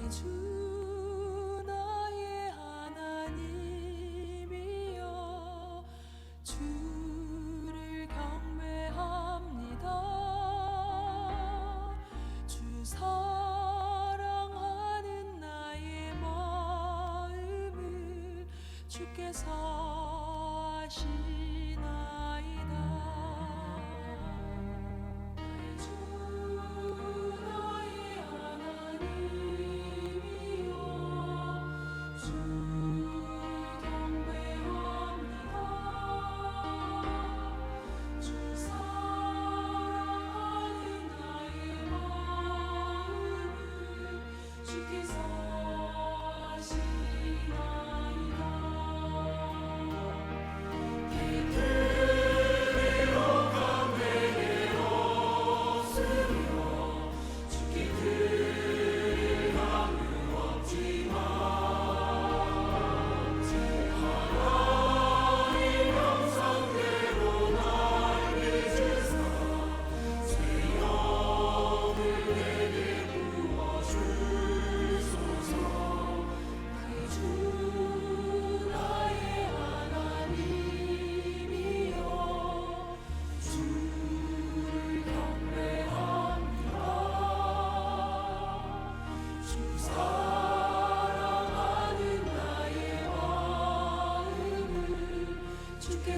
주 나의 하나님이여 주를 경배합니다. 주 사랑하는 나의 마음을 주께서 아시나이다. 그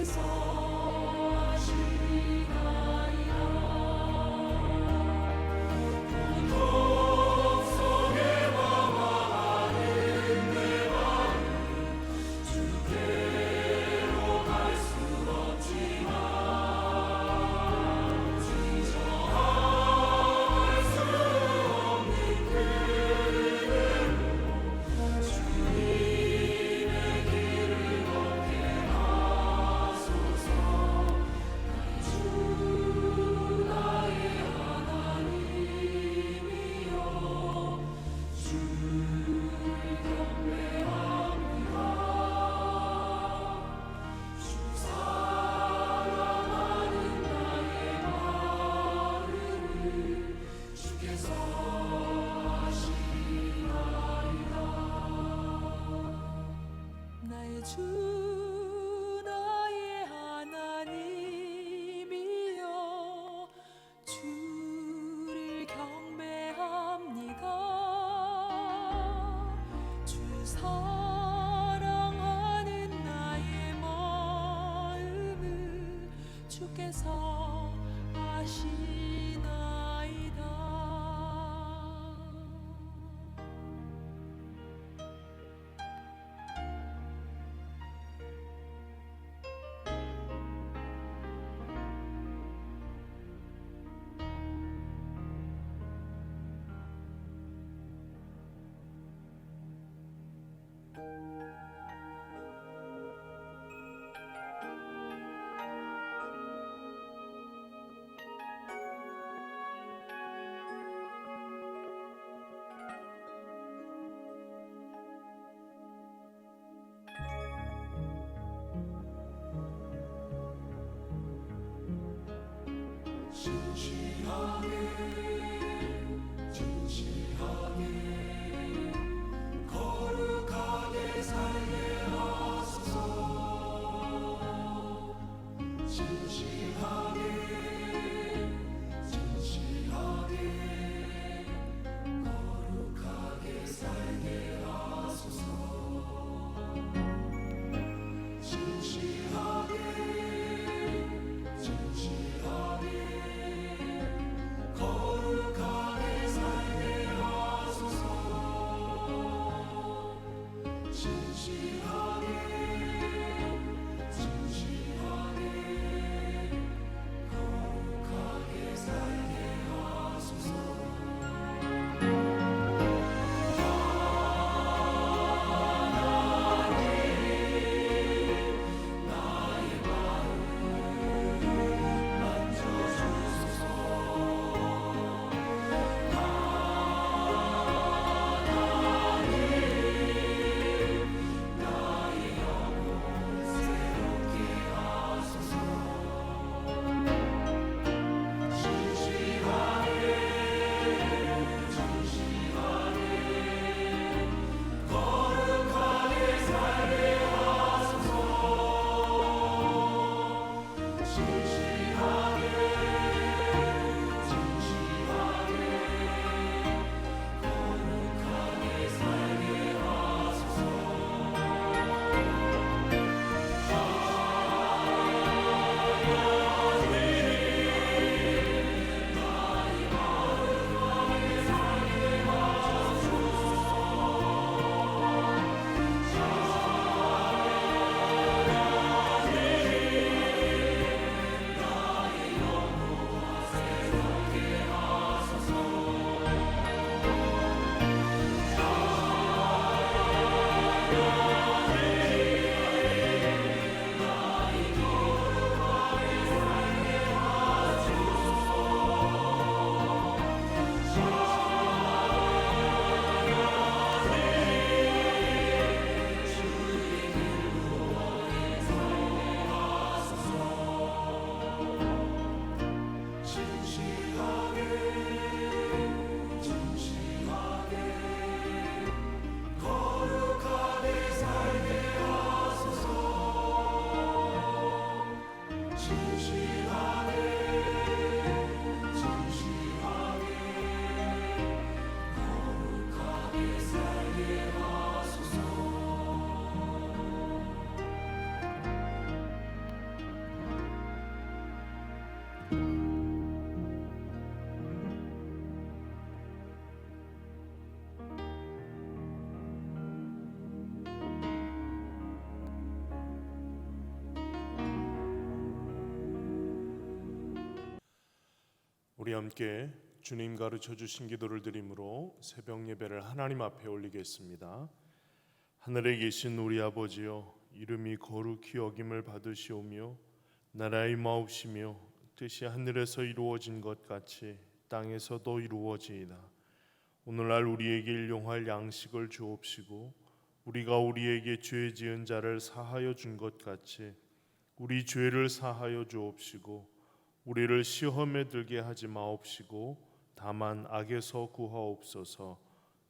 주께서 하시나이다. 고통 속에 방황하는 내 마음 주께로 갈 수 없지만 지저할 수 없는 그대로 주님의 길을 걷게 하소서. 나의 주 나의 하나님이여 주를 경배합니다. 주 사랑하는 나의 마음을 주께서 하시나이다. 나의 주 나의 하나님이여 주를 경배합니다. 주 사랑하는 나의 마음을 주께서 아시나이다. 진실하게 거룩하게 살게 하소서. 진실하게 거룩하게 살게 하소서. 진실하게 거룩하게 살게 하소서. 진실하게 거룩하게 살게 하소서. 우리 함께 주님 가르쳐 주신 기도를 드림으로 새벽 예배를 하나님 앞에 올리겠습니다. 하늘에 계신 우리 아버지여, 이름이 거룩히 여김을 받으시오며 나라의 마옵시며 뜻이 하늘에서 이루어진 것 같이 땅에서도 이루어지이다. 오늘날 우리에게 일용할 양식을 주옵시고 우리가 우리에게 죄 지은 자를 사하여 준 것 같이 우리 죄를 사하여 주옵시고 우리를 시험에 들게 하지 마옵시고 다만 악에서 구하옵소서.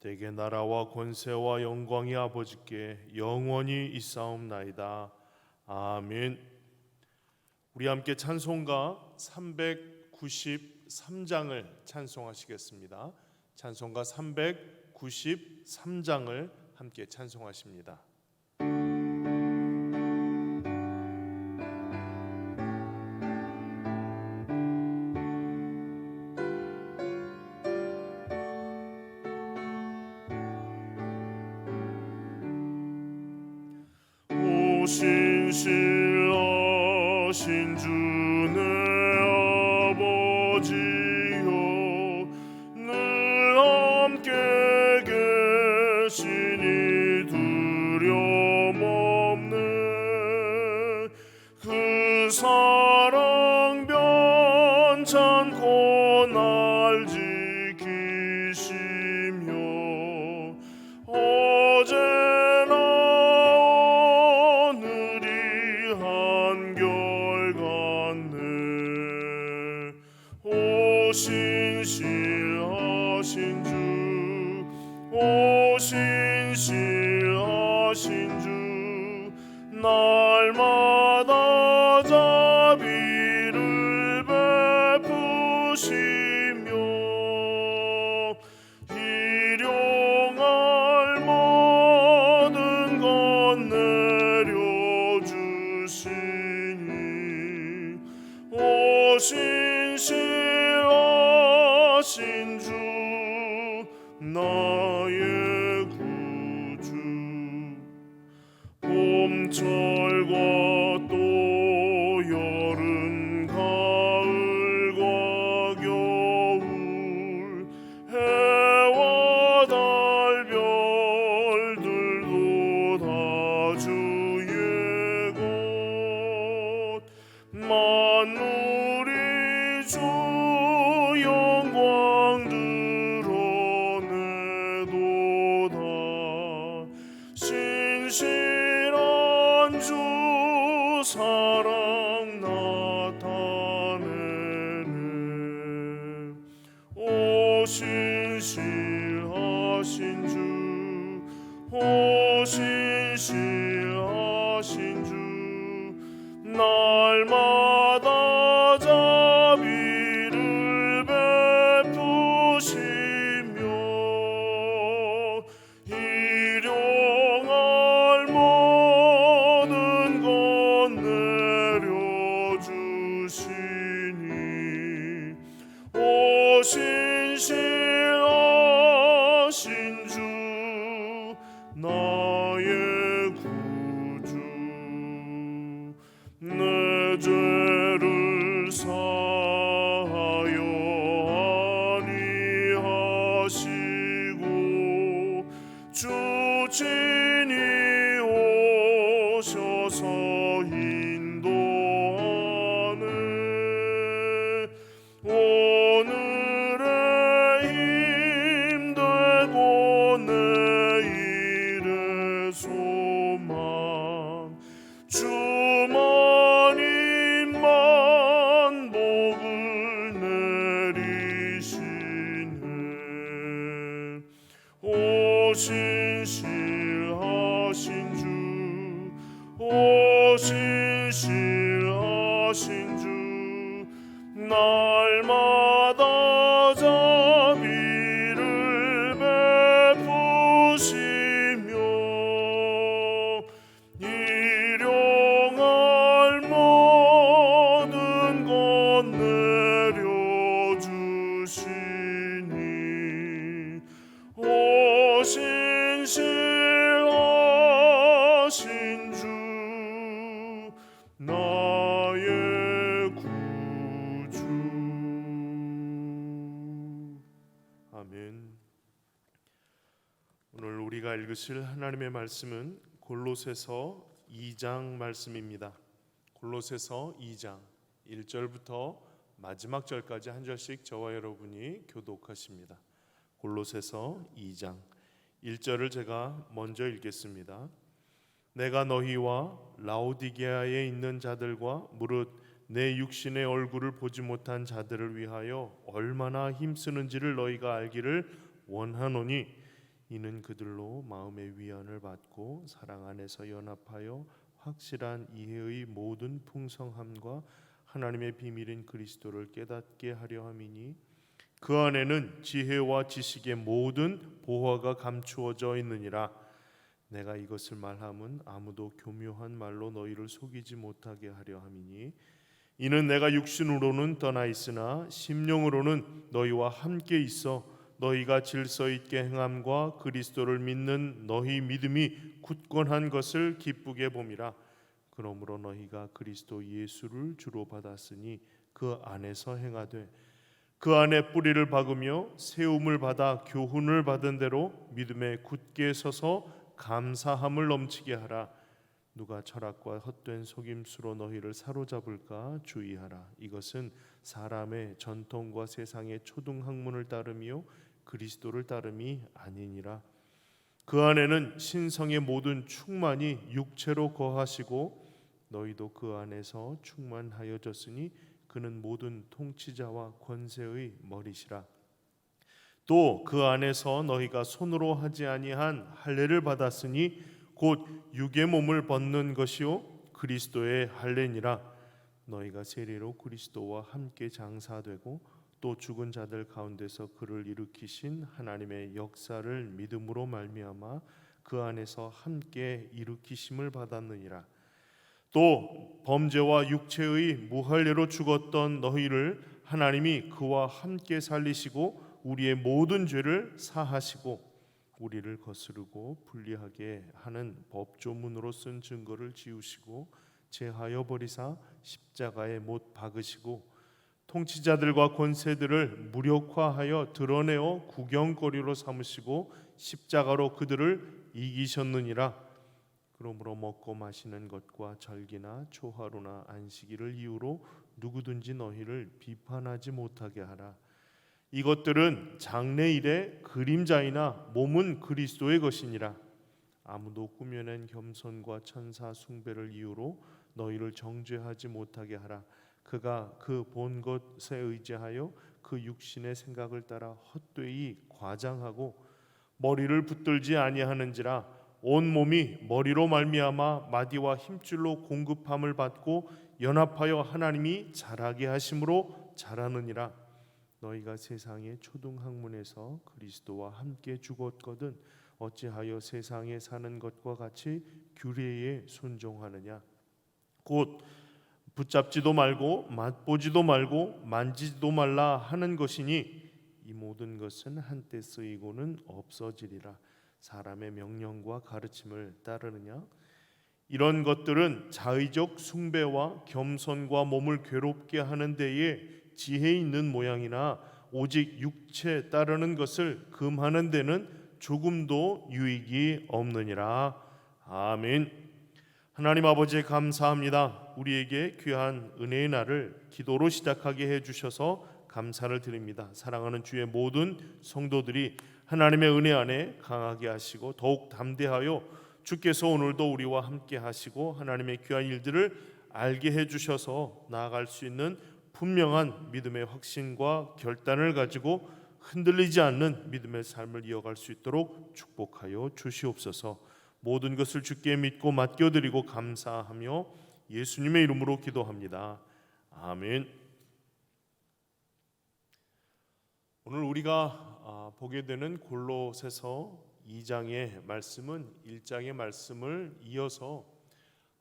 대개 나라와 권세와 영광이 아버지께 영원히 있사옵나이다. 아멘. 우리 함께 찬송가 393장을 찬송하시겠습니다. 찬송가 393장을 함께 찬송하십니다. 신실하신 주 내 아버지여, 늘 함께 계시니 두려움 없네. 그 사랑 변찮고 날 지키시며 어제나 신실하신 주, 오 신실하신 주, 날마다 자비를 베푸시며 일용할 모든 것 내려주시니 오 신실하신 주, 나의 구주. 봄철과 또 여름 가을과 겨울, 해와 달 별들도 다 주의 것. 만물이 주 영광 드러내도다. 신실한 주 사랑 나타내네. 오 신실하신 주, 오 신실하신 주, 날마다 자비를 베푸시며 일용할 모든 것 내려주시니 오 신실하신 주, 나의 구주. 내 죄를 사하여 아니하시고 주 친히 오셔서 인도하네. 오늘의 힘되고 내일의 소망, 주만님만 복을 내리시네. 오 신실하신 주, 오 신실하신 주, 날마다 자비를 베푸시며 일용할 모든 것 내려주시니 오 신실하신 주, 나의 구주. 제가 읽으실 하나님의 말씀은 골로새서 2장 말씀입니다. 골로새서 2장 1절부터 마지막 절까지 한 절씩 저와 여러분이 교독하십니다. 골로새서 2장 1절을 제가 먼저 읽겠습니다. 내가 너희와 라오디게아에 있는 자들과 무릇 내 육신의 얼굴을 보지 못한 자들을 위하여 얼마나 힘쓰는지를 너희가 알기를 원하노니 이는 그들로 마음의 위안을 받고 사랑 안에서 연합하여 확실한 이해의 모든 풍성함과 하나님의 비밀인 그리스도를 깨닫게 하려 함이니 그 안에는 지혜와 지식의 모든 보화가 감추어져 있느니라. 내가 이것을 말함은 아무도 교묘한 말로 너희를 속이지 못하게 하려 함이니 이는 내가 육신으로는 떠나 있으나 심령으로는 너희와 함께 있어 너희가 질서 있게 행함과 그리스도를 믿는 너희 믿음이 굳건한 것을 기쁘게 봄이라. 그러므로 너희가 그리스도 예수를 주로 받았으니 그 안에서 행하되 그 안에 뿌리를 박으며 세움을 받아 교훈을 받은 대로 믿음에 굳게 서서 감사함을 넘치게 하라. 누가 철학과 헛된 속임수로 너희를 사로잡을까 주의하라. 이것은 사람의 전통과 세상의 초등학문을 따름이요 그리스도를 따름이 아니니라. 그 안에는 신성의 모든 충만이 육체로 거하시고 너희도 그 안에서 충만하여졌으니 그는 모든 통치자와 권세의 머리시라. 또 그 안에서 너희가 손으로 하지 아니한 할례를 받았으니 곧 육의 몸을 벗는 것이요 그리스도의 할례니라. 너희가 세례로 그리스도와 함께 장사되고 또 죽은 자들 가운데서 그를 일으키신 하나님의 역사를 믿음으로 말미암아 그 안에서 함께 일으키심을 받았느니라. 또 범죄와 육체의 무할례로 죽었던 너희를 하나님이 그와 함께 살리시고 우리의 모든 죄를 사하시고 우리를 거스르고 불리하게 하는 법조문으로 쓴 증거를 지우시고 제하여 버리사 십자가에 못 박으시고 통치자들과 권세들을 무력화하여 드러내어 구경거리로 삼으시고 십자가로 그들을 이기셨느니라. 그러므로 먹고 마시는 것과 절기나 초하루나 안식일을 이유로 누구든지 너희를 비판하지 못하게 하라. 이것들은 장래일의 그림자이나 몸은 그리스도의 것이니라. 아무도 꾸며낸 겸손과 천사 숭배를 이유로 너희를 정죄하지 못하게 하라. 그가 그 본 것에 의지하여 그 육신의 생각을 따라 헛되이 과장하고 머리를 붙들지 아니하는지라. 온 몸이 머리로 말미암아 마디와 힘줄로 공급함을 받고 연합하여 하나님이 자라게 하심으로 자라느니라. 너희가 세상의 초등학문에서 그리스도와 함께 죽었거든 어찌하여 세상에 사는 것과 같이 규례에 순종하느냐. 곧 붙잡지도 말고 맛보지도 말고 만지지도 말라 하는 것이니 이 모든 것은 한때 쓰이고는 없어지리라. 사람의 명령과 가르침을 따르느냐. 이런 것들은 자의적 숭배와 겸손과 몸을 괴롭게 하는 데에 지혜 있는 모양이나 오직 육체 따르는 것을 금하는 데는 조금도 유익이 없느니라. 아멘. 하나님 아버지 감사합니다. 우리에게 귀한 은혜의 날을 기도로 시작하게 해주셔서 감사를 드립니다. 사랑하는 주의 모든 성도들이 하나님의 은혜 안에 강하게 하시고 더욱 담대하여 주께서 오늘도 우리와 함께 하시고 하나님의 귀한 일들을 알게 해주셔서 나아갈 수 있는 분명한 믿음의 확신과 결단을 가지고 흔들리지 않는 믿음의 삶을 이어갈 수 있도록 축복하여 주시옵소서. 모든 것을 주께 믿고 맡겨드리고 감사하며 예수님의 이름으로 기도합니다. 아멘. 오늘 우리가 보게 되는 골로새서 2장의 말씀은 1장의 말씀을 이어서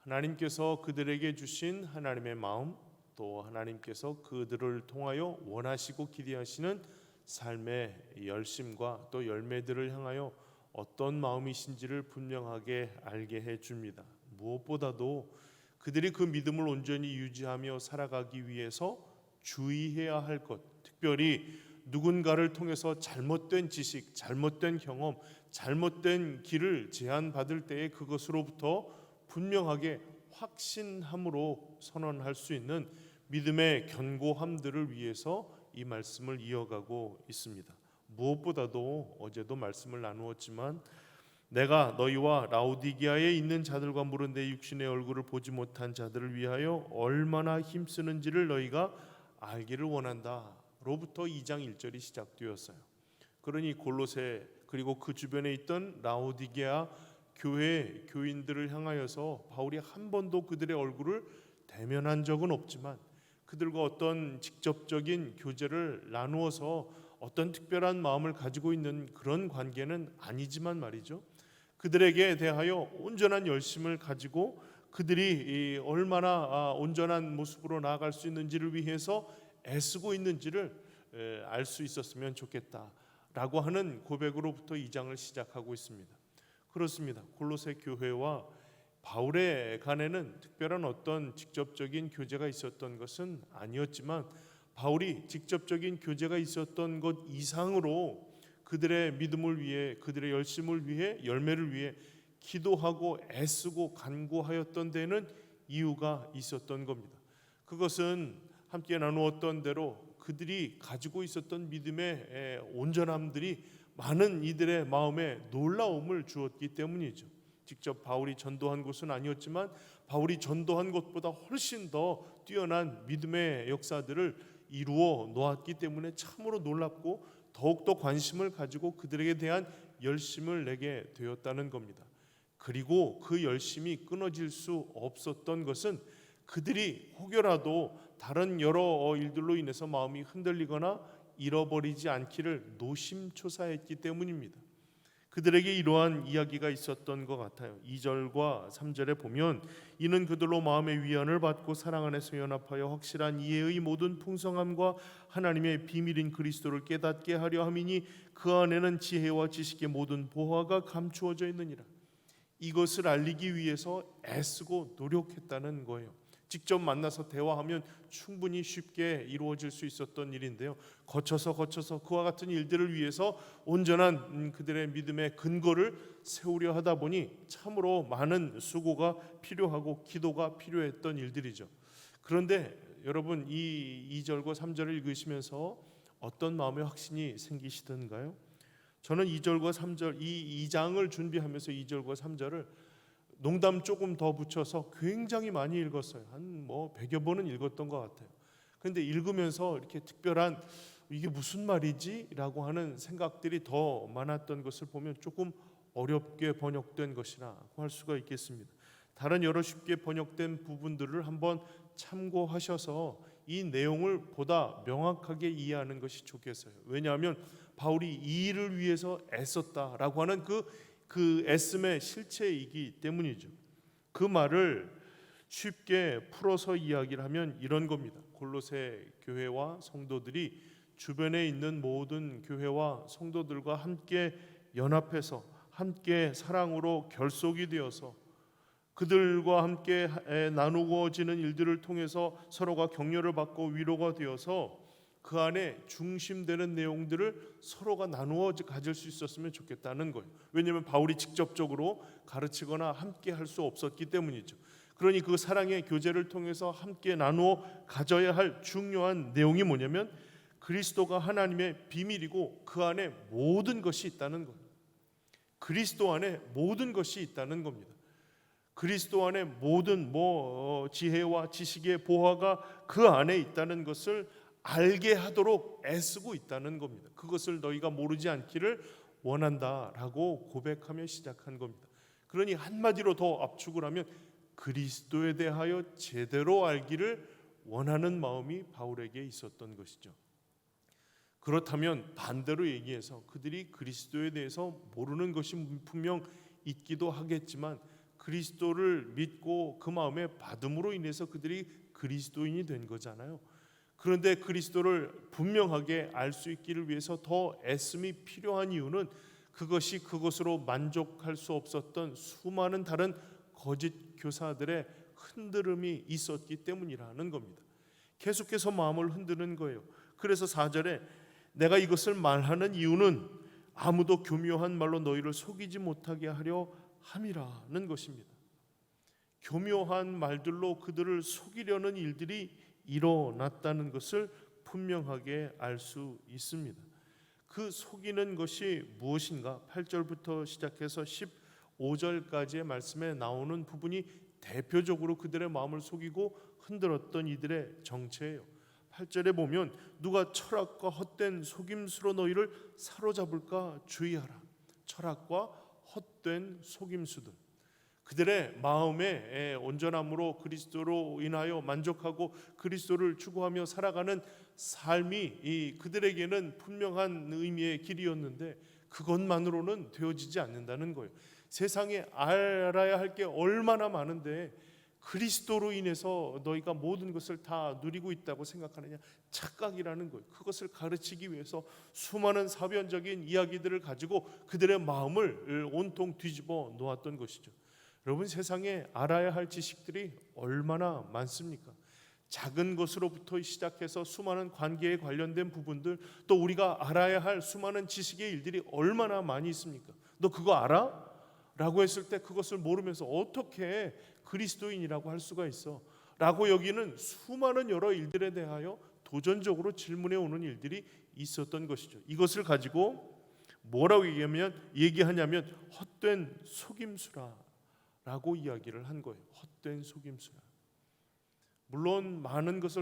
하나님께서 그들에게 주신 하나님의 마음, 또 하나님께서 그들을 통하여 원하시고 기대하시는 삶의 열심과 또 열매들을 향하여 어떤 마음이신지를 분명하게 알게 해줍니다. 무엇보다도 그들이 그 믿음을 온전히 유지하며 살아가기 위해서 주의해야 할 것, 특별히 누군가를 통해서 잘못된 지식, 잘못된 경험, 잘못된 길을 제안받을 때에 그것으로부터 분명하게 확신함으로 선언할 수 있는 믿음의 견고함들을 위해서 이 말씀을 이어가고 있습니다. 무엇보다도 어제도 말씀을 나누었지만 내가 너희와 라오디게아에 있는 자들과 물은 내 육신의 얼굴을 보지 못한 자들을 위하여 얼마나 힘쓰는지를 너희가 알기를 원한다 로부터 2장 1절이 시작되었어요. 그러니 골로새 그리고 그 주변에 있던 라오디게아 교회 교인들을 향하여서 바울이 한 번도 그들의 얼굴을 대면한 적은 없지만 그들과 어떤 직접적인 교제를 나누어서 어떤 특별한 마음을 가지고 있는 그런 관계는 아니지만 말이죠. 그들에게 대하여 온전한 열심을 가지고 그들이 얼마나 온전한 모습으로 나아갈 수 있는지를 위해서 애쓰고 있는지를 알 수 있었으면 좋겠다라고 하는 고백으로부터 2장을 시작하고 있습니다. 그렇습니다. 골로새 교회와 바울의 간에는 특별한 어떤 직접적인 교제가 있었던 것은 아니었지만 바울이 직접적인 교제가 있었던 것 이상으로 그들의 믿음을 위해 그들의 열심을 위해 열매를 위해 기도하고 애쓰고 간구하였던 데는 이유가 있었던 겁니다. 그것은 함께 나누었던 대로 그들이 가지고 있었던 믿음의 온전함들이 많은 이들의 마음에 놀라움을 주었기 때문이죠. 직접 바울이 전도한 곳은 아니었지만 바울이 전도한 것보다 훨씬 더 뛰어난 믿음의 역사들을 이루어 놓았기 때문에 참으로 놀랍고 더욱더 관심을 가지고 그들에게 대한 열심을 내게 되었다는 겁니다. 그리고 그 열심이 끊어질 수 없었던 것은 그들이 혹여라도 다른 여러 일들로 인해서 마음이 흔들리거나 잃어버리지 않기를 노심초사했기 때문입니다. 그들에게 이러한 이야기가 있었던 것 같아요. 2절과 3절에 보면 이는 그들로 마음의 위안을 받고 사랑 안에서 연합하여 확실한 이해의 모든 풍성함과 하나님의 비밀인 그리스도를 깨닫게 하려 함이니 그 안에는 지혜와 지식의 모든 보화가 감추어져 있느니라. 이것을 알리기 위해서 애쓰고 노력했다는 거예요. 직접 만나서 대화하면 충분히 쉽게 이루어질 수 있었던 일인데요. 거쳐서 그와 같은 일들을 위해서 온전한 그들의 믿음의 근거를 세우려 하다 보니 참으로 많은 수고가 필요하고 기도가 필요했던 일들이죠. 그런데 여러분 이 2절과 3절을 읽으시면서 어떤 마음의 확신이 생기시던가요? 저는 2절과 3절 이 2장을 준비하면서 2절과 3절을 농담 조금 더 붙여서 굉장히 많이 읽었어요. 한 100여 번은 읽었던 것 같아요. 그런데 읽으면서 이렇게 특별한 이게 무슨 말이지? 라고 하는 생각들이 더 많았던 것을 보면 조금 어렵게 번역된 것이라고 할 수가 있겠습니다. 다른 여러 쉽게 번역된 부분들을 한번 참고하셔서 이 내용을 보다 명확하게 이해하는 것이 좋겠어요. 왜냐하면 바울이 이 일을 위해서 애썼다라고 하는 그 애씀의 실체이기 때문이죠. 그 말을 쉽게 풀어서 이야기를 하면 이런 겁니다. 골로새 교회와 성도들이 주변에 있는 모든 교회와 성도들과 함께 연합해서 함께 사랑으로 결속이 되어서 그들과 함께 나누어지는 일들을 통해서 서로가 격려를 받고 위로가 되어서 그 안에 중심되는 내용들을 서로가 나누어 가질 수 있었으면 좋겠다는 거예요. 왜냐하면 바울이 직접적으로 가르치거나 함께 할 수 없었기 때문이죠. 그러니 그 사랑의 교제를 통해서 함께 나누어 가져야 할 중요한 내용이 뭐냐면 그리스도가 하나님의 비밀이고 그 안에 모든 것이 있다는 거예요. 그리스도 안에 모든 것이 있다는 겁니다. 그리스도 안에 모든 지혜와 지식의 보화가 그 안에 있다는 것을 알게 하도록 애쓰고 있다는 겁니다. 그것을 너희가 모르지 않기를 원한다라고 고백하며 시작한 겁니다. 그러니 한마디로 더 압축을 하면 그리스도에 대하여 제대로 알기를 원하는 마음이 바울에게 있었던 것이죠. 그렇다면 반대로 얘기해서 그들이 그리스도에 대해서 모르는 것이 분명 있기도 하겠지만 그리스도를 믿고 그 마음에 받음으로 인해서 그들이 그리스도인이 된 거잖아요. 그런데 그리스도를 분명하게 알 수 있기를 위해서 더 애씀이 필요한 이유는 그것이 그것으로 만족할 수 없었던 수많은 다른 거짓 교사들의 흔들음이 있었기 때문이라는 겁니다. 계속해서 마음을 흔드는 거예요. 그래서 4절에 내가 이것을 말하는 이유는 아무도 교묘한 말로 너희를 속이지 못하게 하려 함이라는 것입니다. 교묘한 말들로 그들을 속이려는 일들이 일어났다는 것을 분명하게 알 수 있습니다. 그 속이는 것이 무엇인가? 8절부터 시작해서 15절까지의 말씀에 나오는 부분이 대표적으로 그들의 마음을 속이고 흔들었던 이들의 정체예요. 8절에 보면 누가 철학과 헛된 속임수로 너희를 사로잡을까 주의하라. 철학과 헛된 속임수들. 그들의 마음의 온전함으로 그리스도로 인하여 만족하고 그리스도를 추구하며 살아가는 삶이 그들에게는 분명한 의미의 길이었는데 그것만으로는 되어지지 않는다는 거예요. 세상에 알아야 할 게 얼마나 많은데 그리스도로 인해서 너희가 모든 것을 다 누리고 있다고 생각하느냐? 착각이라는 거예요. 그것을 가르치기 위해서 수많은 사변적인 이야기들을 가지고 그들의 마음을 온통 뒤집어 놓았던 것이죠. 여러분, 세상에 알아야 할 지식들이 얼마나 많습니까? 작은 것으로부터 시작해서 수많은 관계에 관련된 부분들, 또 우리가 알아야 할 수많은 지식의 일들이 얼마나 많이 있습니까? 너 그거 알아? 라고 했을 때 그것을 모르면서 어떻게 그리스도인이라고 할 수가 있어? 라고 여기는 수많은 여러 일들에 대하여 도전적으로 질문해 오는 일들이 있었던 것이죠. 이것을 가지고 뭐라고 얘기하냐면 헛된 속임수라 라고 이야기를 한 거예요. 헛된 속임수라. 물론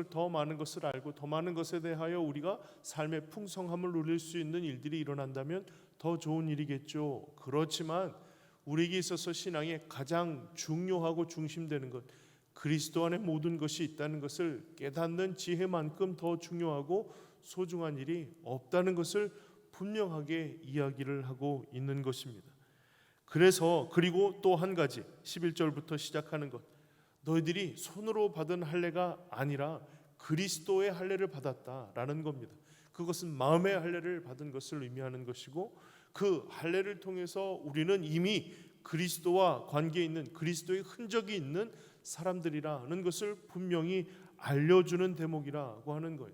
더 많은 것을 알고 더 많은 것에 대하여 우리가 삶의 풍성함을 누릴 수 있는 일들이 일어난다면 더 좋은 일이겠죠. 그렇지만 우리에게 있어서 신앙의 가장 중요하고 중심되는 것, 그리스도 안에 모든 것이 있다는 것을 깨닫는 지혜만큼 더 중요하고 소중한 일이 없다는 것을 분명하게 이야기를 하고 있는 것입니다. 그래서 그리고 또 한 가지 11절부터 시작하는 것, 너희들이 손으로 받은 할례가 아니라 그리스도의 할례를 받았다라는 겁니다. 그것은 마음의 할례를 받은 것을 의미하는 것이고 그 할례를 통해서 우리는 이미 그리스도와 관계 있는 그리스도의 흔적이 있는 사람들이라는 것을 분명히 알려주는 대목이라고 하는 거예요.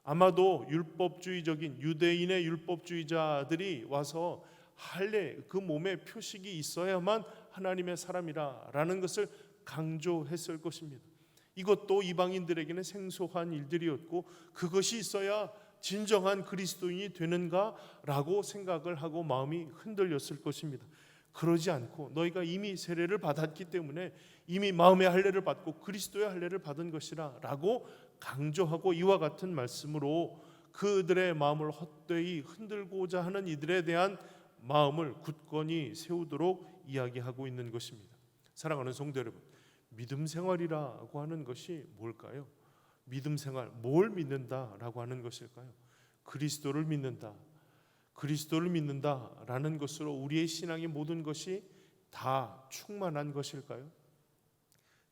아마도 율법주의적인 유대인의 율법주의자들이 와서 할례, 그 몸에 표식이 있어야만 하나님의 사람이라는 것을 강조했을 것입니다. 이것도 이방인들에게는 생소한 일들이었고 그것이 있어야 진정한 그리스도인이 되는가라고 생각을 하고 마음이 흔들렸을 것입니다. 그러지 않고 너희가 이미 세례를 받았기 때문에 이미 마음의 할례를 받고 그리스도의 할례를 받은 것이라 라고 강조하고 이와 같은 말씀으로 그들의 마음을 헛되이 흔들고자 하는 이들에 대한 마음을 굳건히 세우도록 이야기하고 있는 것입니다. 사랑하는 성도 여러분, 믿음 생활이라고 하는 것이 뭘까요? 믿음 생활, 뭘 믿는다라고 하는 것일까요? 그리스도를 믿는다. 그리스도를 믿는다라는 것으로 우리의 신앙의 모든 것이 다 충만한 것일까요?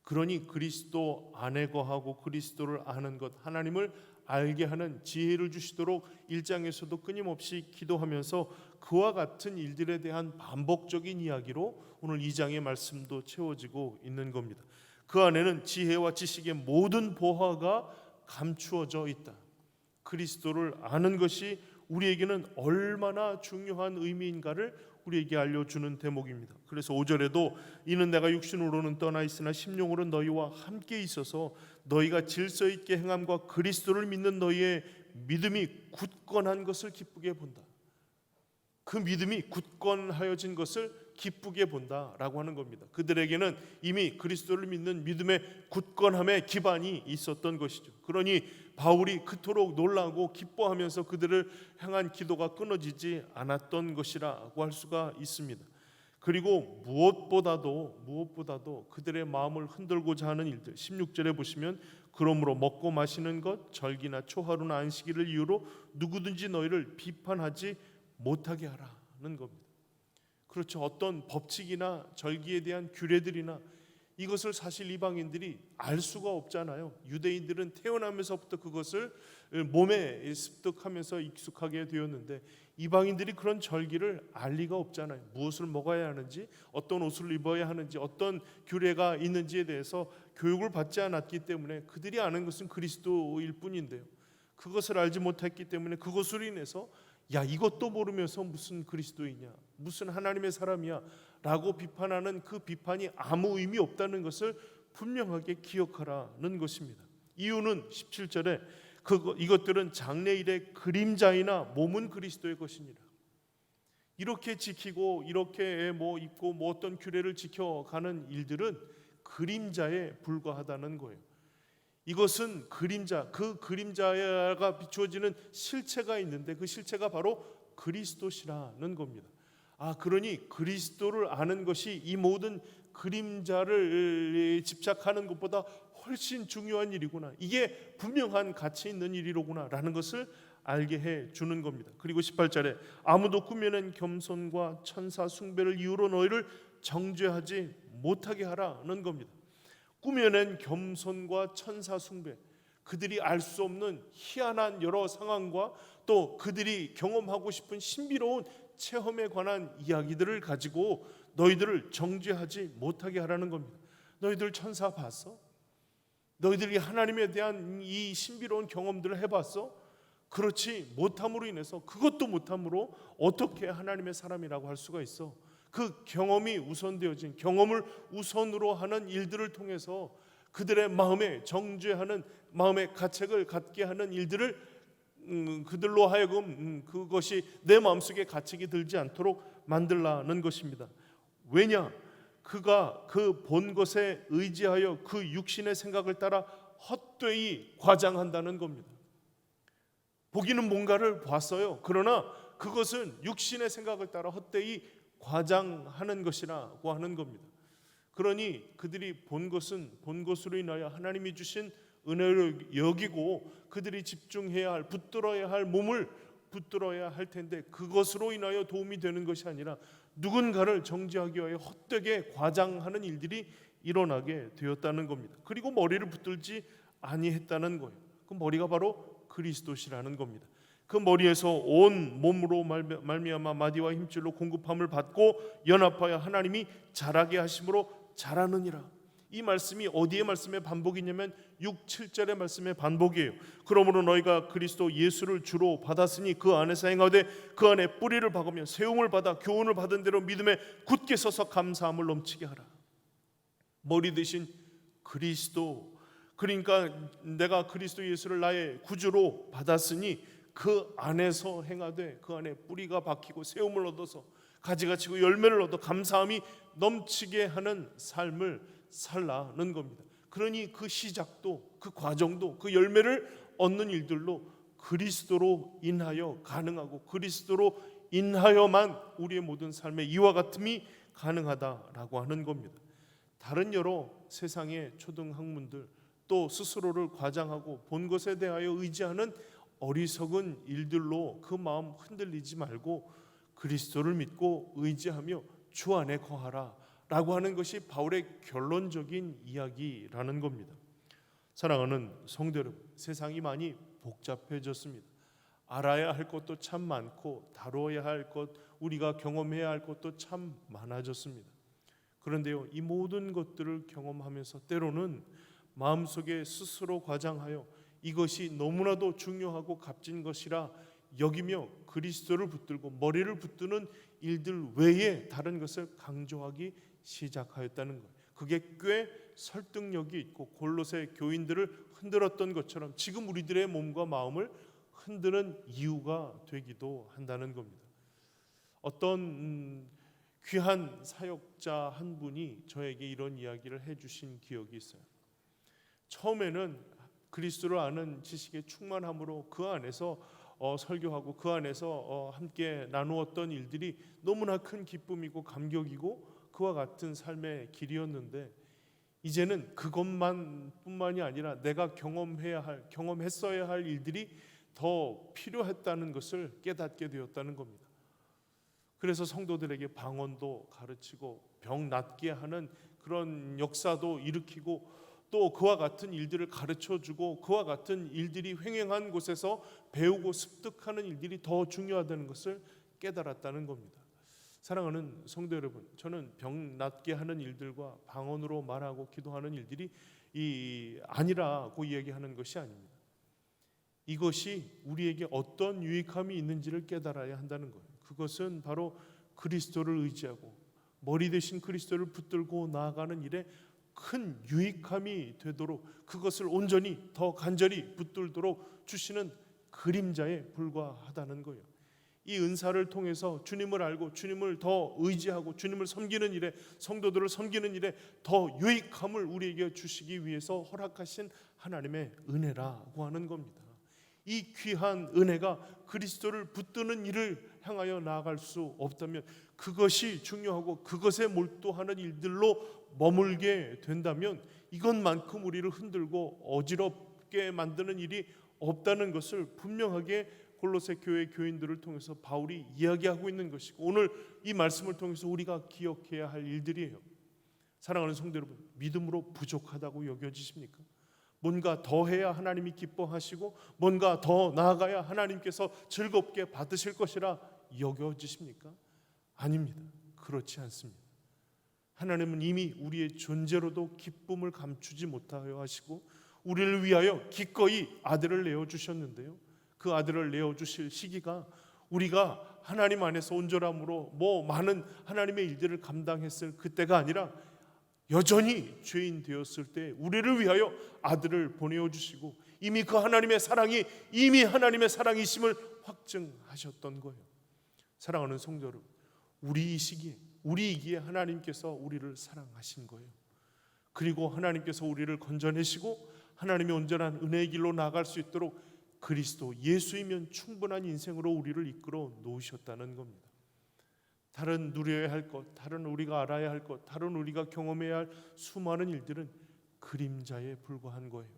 그러니 그리스도 안에 거하고 그리스도를 아는 것, 하나님을 알게 하는 지혜를 주시도록 1장에서도 끊임없이 기도하면서 그와 같은 일들에 대한 반복적인 이야기로 오늘 2장의 말씀도 채워지고 있는 겁니다. 그 안에는 지혜와 지식의 모든 보화가 감추어져 있다. 그리스도를 아는 것이 우리에게는 얼마나 중요한 의미인가를 우리에게 알려주는 대목입니다. 그래서 5절에도 이는 내가 육신으로는 떠나 있으나 심령으로는 너희와 함께 있어서 너희가 질서 있게 행함과 그리스도를 믿는 너희의 믿음이 굳건한 것을 기쁘게 본다. 그 믿음이 굳건하여진 것을 기쁘게 본다라고 하는 겁니다. 그들에게는 이미 그리스도를 믿는 믿음의 굳건함의 기반이 있었던 것이죠. 그러니 바울이 그토록 놀라고 기뻐하면서 그들을 향한 기도가 끊어지지 않았던 것이라고 할 수가 있습니다. 그리고 무엇보다도 그들의 마음을 흔들고자 하는 일들, 16절에 보시면 그러므로 먹고 마시는 것, 절기나 초하루나 안식일을 이유로 누구든지 너희를 비판하지 못하게 하라는 겁니다. 그렇죠. 어떤 법칙이나 절기에 대한 규례들이나 이것을 사실 이방인들이 알 수가 없잖아요. 유대인들은 태어나면서부터 그것을 몸에 습득하면서 익숙하게 되었는데 이방인들이 그런 절기를 알 리가 없잖아요. 무엇을 먹어야 하는지, 어떤 옷을 입어야 하는지, 어떤 규례가 있는지에 대해서 교육을 받지 않았기 때문에 그들이 아는 것은 그리스도일 뿐인데요. 그것을 알지 못했기 때문에 그것으로 인해서 야, 이것도 모르면서 무슨 그리스도이냐, 무슨 하나님의 사람이야 라고 비판하는 그 비판이 아무 의미 없다는 것을 분명하게 기억하라는 것입니다. 이유는 17절에 이것들은 장래일의 그림자이나 몸은 그리스도의 것이니라. 이렇게 지키고 이렇게 입고 어떤 규례를 지켜가는 일들은 그림자에 불과하다는 거예요. 이것은 그림자, 그 그림자가 비추어지는 실체가 있는데 그 실체가 바로 그리스도시라는 겁니다. 그러니 그리스도를 아는 것이 이 모든 그림자를 집착하는 것보다 훨씬 중요한 일이구나. 이게 분명한 가치 있는 일이로구나 라는 것을 알게 해주는 겁니다. 그리고 18절에 아무도 꾸며낸 겸손과 천사 숭배를 이유로 너희를 정죄하지 못하게 하라는 겁니다. 꾸며낸 겸손과 천사 숭배, 그들이 알 수 없는 희한한 여러 상황과 또 그들이 경험하고 싶은 신비로운 체험에 관한 이야기들을 가지고 너희들을 정죄하지 못하게 하라는 겁니다. 너희들 천사 봤어? 너희들이 하나님에 대한 이 신비로운 경험들을 해봤어? 그렇지 못함으로 인해서, 그것도 못함으로 어떻게 하나님의 사람이라고 할 수가 있어? 그 경험이 우선되어진, 경험을 우선으로 하는 일들을 통해서 그들의 마음에 정죄하는, 마음의 가책을 갖게 하는 일들을 그들로 하여금 그것이 내 마음속에 가책이 들지 않도록 만들라는 것입니다. 왜냐? 그가 그 본 것에 의지하여 그 육신의 생각을 따라 헛되이 과장한다는 겁니다. 보기는 뭔가를 봤어요. 그러나 그것은 육신의 생각을 따라 헛되이 과장하는 것이라고 하는 겁니다. 그러니 그들이 본 것은 본 것으로 인하여 하나님이 주신 은혜를 여기고 그들이 집중해야 할, 붙들어야 할 몸을 붙들어야 할 텐데 그것으로 인하여 도움이 되는 것이 아니라 누군가를 정죄하기 위하여 헛되게 과장하는 일들이 일어나게 되었다는 겁니다. 그리고 머리를 붙들지 아니했다는 거예요. 그 머리가 바로 그리스도시라는 겁니다. 그 머리에서 온 몸으로 말미암아 마디와 힘줄로 공급함을 받고 연합하여 하나님이 자라게 하심으로 자라느니라. 이 말씀이 어디의 말씀의 반복이냐면 6, 7절의 말씀의 반복이에요. 그러므로 너희가 그리스도 예수를 주로 받았으니 그 안에서 행하되 그 안에 뿌리를 박으며 세움을 받아 교훈을 받은 대로 믿음에 굳게 서서 감사함을 넘치게 하라. 머리 대신 그리스도, 그러니까 내가 그리스도 예수를 나의 구주로 받았으니 그 안에서 행하되 그 안에 뿌리가 박히고 세움을 얻어서 가지가 치고 열매를 얻어 감사함이 넘치게 하는 삶을 살라는 겁니다. 그러니 그 시작도, 그 과정도, 그 열매를 얻는 일들로 그리스도로 인하여 가능하고 그리스도로 인하여만 우리의 모든 삶의 이와 같음이 가능하다라고 하는 겁니다. 다른 여러 세상의 초등학문들 또 스스로를 과장하고 본 것에 대하여 의지하는 어리석은 일들로 그 마음 흔들리지 말고 그리스도를 믿고 의지하며 주 안에 거하라 라고 하는 것이 바울의 결론적인 이야기라는 겁니다. 사랑하는 성도 여러분, 세상이 많이 복잡해졌습니다. 알아야 할 것도 참 많고 다루어야 할 것, 우리가 경험해야 할 것도 참 많아졌습니다. 그런데요, 이 모든 것들을 경험하면서 때로는 마음속에 스스로 과장하여 이것이 너무나도 중요하고 값진 것이라 여기며 그리스도를 붙들고 머리를 붙드는 일들 외에 다른 것을 강조하기 시작하였다는 거예요. 그게 꽤 설득력이 있고 골로새 교인들을 흔들었던 것처럼 지금 우리들의 몸과 마음을 흔드는 이유가 되기도 한다는 겁니다. 어떤 귀한 사역자 한 분이 저에게 이런 이야기를 해주신 기억이 있어요. 처음에는 그리스도를 아는 지식에 충만함으로 그 안에서 설교하고 그 안에서 함께 나누었던 일들이 너무나 큰 기쁨이고 감격이고 그와 같은 삶의 길이었는데 이제는 그것만 뿐만이 아니라 내가 경험했어야 할 일들이 더 필요했다는 것을 깨닫게 되었다는 겁니다. 그래서 성도들에게 방언도 가르치고 병 낫게 하는 그런 역사도 일으키고 또 그와 같은 일들을 가르쳐주고 그와 같은 일들이 횡행한 곳에서 배우고 습득하는 일들이 더 중요하다는 것을 깨달았다는 겁니다. 사랑하는 성도 여러분, 저는 병 낫게 하는 일들과 방언으로 말하고 기도하는 일들이 아니라고 얘기하는 것이 아닙니다. 이것이 우리에게 어떤 유익함이 있는지를 깨달아야 한다는 거예요. 그것은 바로 그리스도를 의지하고 머리 대신 그리스도를 붙들고 나아가는 일에 큰 유익함이 되도록, 그것을 온전히 더 간절히 붙들도록 주시는 그림자에 불과하다는 거예요. 이 은사를 통해서 주님을 알고 주님을 더 의지하고 주님을 섬기는 일에, 성도들을 섬기는 일에 더 유익함을 우리에게 주시기 위해서 허락하신 하나님의 은혜라고 하는 겁니다. 이 귀한 은혜가 그리스도를 붙드는 일을 향하여 나아갈 수 없다면, 그것이 중요하고 그것에 몰두하는 일들로 머물게 된다면, 이것만큼 우리를 흔들고 어지럽게 만드는 일이 없다는 것을 분명하게 골로새 교회 교인들을 통해서 바울이 이야기하고 있는 것이고, 오늘 이 말씀을 통해서 우리가 기억해야 할 일들이에요. 사랑하는 성도 여러분, 믿음으로 부족하다고 여겨지십니까? 뭔가 더 해야 하나님이 기뻐하시고 뭔가 더 나아가야 하나님께서 즐겁게 받으실 것이라 여겨지십니까? 아닙니다. 그렇지 않습니다. 하나님은 이미 우리의 존재로도 기쁨을 감추지 못하여 하시고 우리를 위하여 기꺼이 아들을 내어주셨는데요, 그 아들을 내어주실 시기가 우리가 하나님 안에서 온전함으로 많은 하나님의 일들을 감당했을 그때가 아니라 여전히 죄인 되었을 때 우리를 위하여 아들을 보내어주시고 이미 그 하나님의 사랑이 이미 하나님의 사랑이심을 확증하셨던 거예요. 사랑하는 성도 여러분, 우리 이 시기에 우리이기에 하나님께서 우리를 사랑하신 거예요. 그리고 하나님께서 우리를 건져내시고 하나님의 온전한 은혜의 길로 나아갈 수 있도록 그리스도 예수이면 충분한 인생으로 우리를 이끌어 놓으셨다는 겁니다. 다른 누려야 할 것, 다른 우리가 알아야 할 것, 다른 우리가 경험해야 할 수많은 일들은 그림자에 불과한 거예요.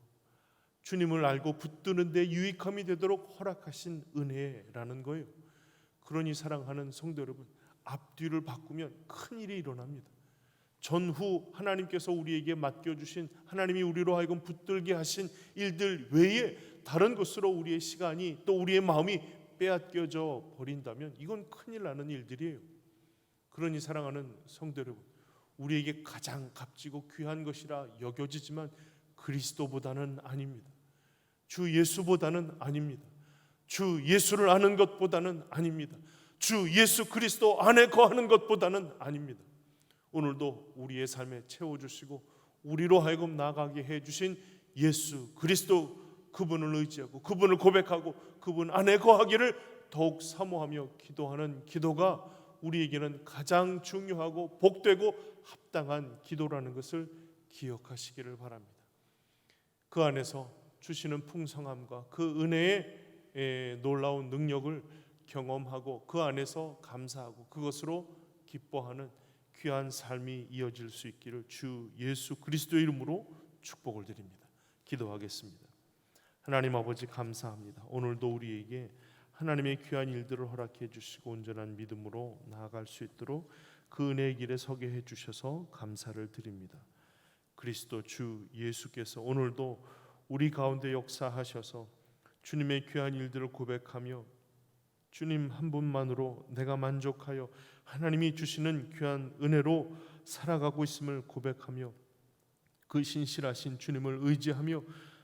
주님을 알고 붙드는 데 유익함이 되도록 허락하신 은혜라는 거예요. 그러니 사랑하는 성도 여러분, 앞뒤를 바꾸면 큰일이 일어납니다. 전후 하나님께서 우리에게 맡겨주신, 하나님이 우리로 하여금 붙들게 하신 일들 외에 다른 것으로 우리의 시간이 또 우리의 마음이 빼앗겨져 버린다면 이건 큰일 나는 일들이에요. 그러니 사랑하는 성도 여러분, 우리에게 가장 값지고 귀한 것이라 여겨지지만 그리스도보다는 아닙니다. 주 예수보다는 아닙니다. 주 예수를 아는 것보다는 아닙니다. 주 예수 그리스도 안에 거하는 것보다는 아닙니다. 오늘도 우리의 삶에 채워주시고 우리로 하여금 나아가게 해주신 예수 그리스도, 그분을 의지하고 그분을 고백하고 그분 안에 거하기를 더욱 사모하며 기도하는 기도가 우리에게는 가장 중요하고 복되고 합당한 기도라는 것을 기억하시기를 바랍니다. 그 안에서 주시는 풍성함과 그 은혜의 놀라운 능력을 경험하고 그 안에서 감사하고 그것으로 기뻐하는 귀한 삶이 이어질 수 있기를 주 예수 그리스도의 이름으로 축복을 드립니다. 기도하겠습니다. 하나님 아버지, 감사합니다. 오늘도 우리에게 하나님의 귀한 일들을 허락해 주시고 온전한 믿음으로 나아갈 수 있도록 그 은혜의 길에 서게 해 주셔서 감사를 드립니다. 그리스도 주 예수께서 오늘도 우리 가운데 역사하셔서 주님의 귀한 일들을 고백하며 주님 한 분만으로 내가 만족하여 하나님이 주시는 귀한 은혜로 살아가고 있음을 고백하며 그 신실하신 주님을 의지하며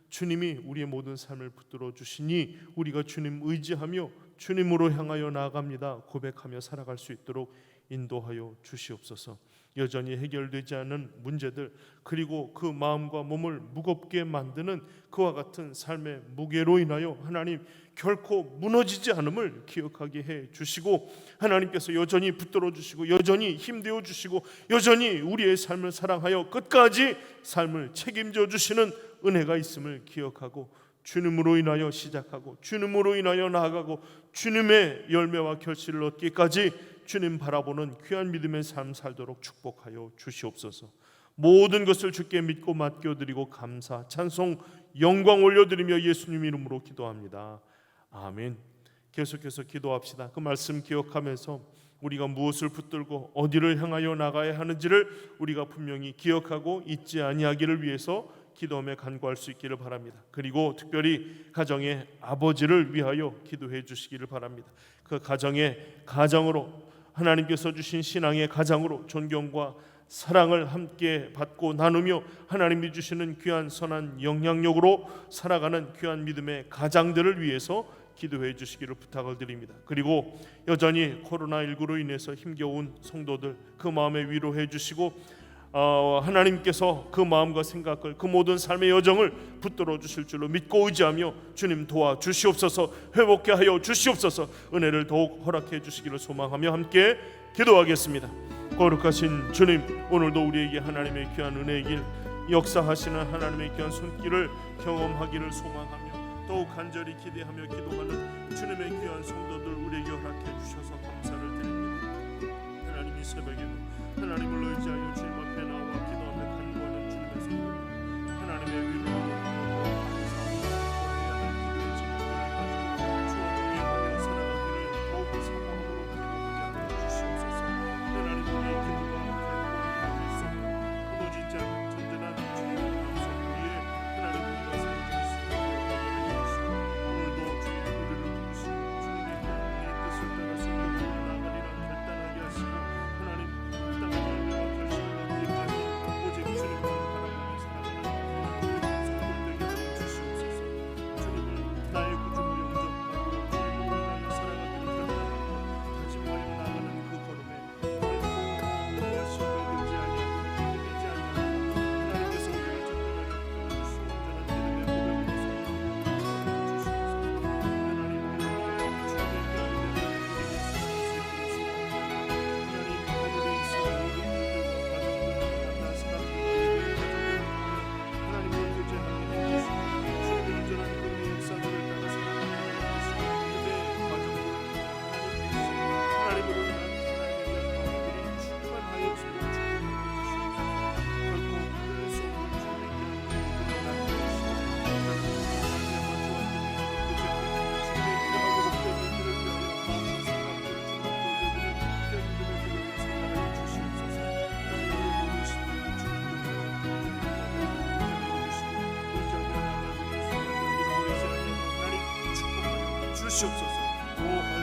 주님이 우리의 모든 삶을 붙들어 주시니 우리가 주님 의지하며 주님으로 향하여 나아갑니다 고백하며 살아갈 수 있도록 인도하여 주시옵소서. 여전히 해결되지 않은 문제들, 그리고 그 마음과 몸을 무겁게 만드는 그와 같은 삶의 무게로 인하여 하나님 결코 무너지지 않음을 기억하게 해 주시고, 하나님께서 여전히 붙들어 주시고 여전히 힘되어 주시고 여전히 우리의 삶을 사랑하여 끝까지 삶을 책임져 주시는 은혜가 있음을 기억하고 주님으로 인하여 시작하고 주님으로 인하여 나아가고 주님의 열매와 결실을 얻기까지 주님 바라보는 귀한 믿음의 삶 살도록 축복하여 주시옵소서. 모든 것을 주께 믿고 맡겨드리고 감사, 찬송, 영광 올려드리며 예수님 이름으로 기도합니다. 아멘. 계속해서 기도합시다. 그 말씀 기억하면서 우리가 무엇을 붙들고 어디를 향하여 나가야 하는지를 우리가 분명히 기억하고 잊지 아니하기를 위해서 기도하며 간구할 수 있기를 바랍니다. 그리고 특별히 가정의 아버지를 위하여 기도해 주시기를 바랍니다. 그 가정의 가정으로 하나님께서 주신 신앙의 가정으로 존경과 사랑을 함께 받고 나누며 하나님이 주시는 귀한 선한 영향력으로 살아가는 귀한 믿음의 가장들을 위해서 기도해 주시기를 부탁을 드립니다. 그리고 여전히 코로나19로 인해서 힘겨운 성도들 그 마음에 위로해 주시고 하나님께서 그 마음과 생각을 그 모든 삶의 여정을 붙들어 주실 줄로 믿고 의지하며 주님 도와주시옵소서. 회복케 하여 주시옵소서. 은혜를 더욱 허락해 주시기를 소망하며 함께 기도하겠습니다. 거룩하신 주님, 오늘도 우리에게 하나님의 귀한 은혜의 길 역사하시는 하나님의 귀한 손길을 경험하기를 소망하며 더욱 간절히 기대하며 기도하는 주님의 귀한 성도들 우리에게 허락해 주셔서 감사를 드립니다. 하나님 이 새벽에도 하나님을 의지하여 주님 앞에 나와 기도하며 간구하는 주님의 성도들 하나님의 위로와 감사함과 해야 할 기도의 제목들을 가지고 주와 동행하며 살아가기를 더욱 사모함으로 기도하게 하여 주시옵소서. 하나님 우리의 기도가 결코 수 없는 무너지지 않는 든든한 주님의 감사 위에 하나님 우리가 살아갈 수 있도록 하여 주시고 오늘도 주님 우리를 부르시고 주님의 하나님의 뜻을 따라 순종하며 나아가리라 결단하게 하시고 하나님 땅의 열매와 결실을 얻기까지 오직 주님만 바라보며 살아가는 성도들 되게 하여 주시옵소서. 주님을 나의 구주로 영접하고 주님을 위하여 살아가기를 결단하고 다짐하여 나가는 그 걸음에 우리가 실패되지 아니하고 되지 아니하고 하나님께서 우리를 전면하여 도와주시고 온전한 믿음의 고백으로 살아가게 주시옵소서. 하나님 오늘도 주님의 귀한 은혜를 우리에게 수고할 수 있기를 소망합니다. 하나님 오늘의 이 시간 모든 분들과 가족들과 만나 사람들과 예배의 가족들을 통하여 하나님을 교제하게 해주시고 주님의 온전한 그분의 역사들을 따라 살아가게 해주시고 그들의 가정을 하나님으로 인한 하나님의 귀한 마음들이 충만하여 지고 축복해 주시옵소서. 결코 흔들릴 수 없는 주님의 귀한 은혜들을 나누시고 결코 말미암아 주와 동행하며 교제하며 주님의 귀하고 복된 일들을 위하여 마음과 생각들을 주님 앞에 올려드리는 귀한 믿음의 기도를 생활하여 주시옵소서. 하나님 오늘 모르시는 주님을 위하여 주시고 의지하며 나아가기를 소망하기를 원하시는 하나님 축복하여 주시옵소서. 오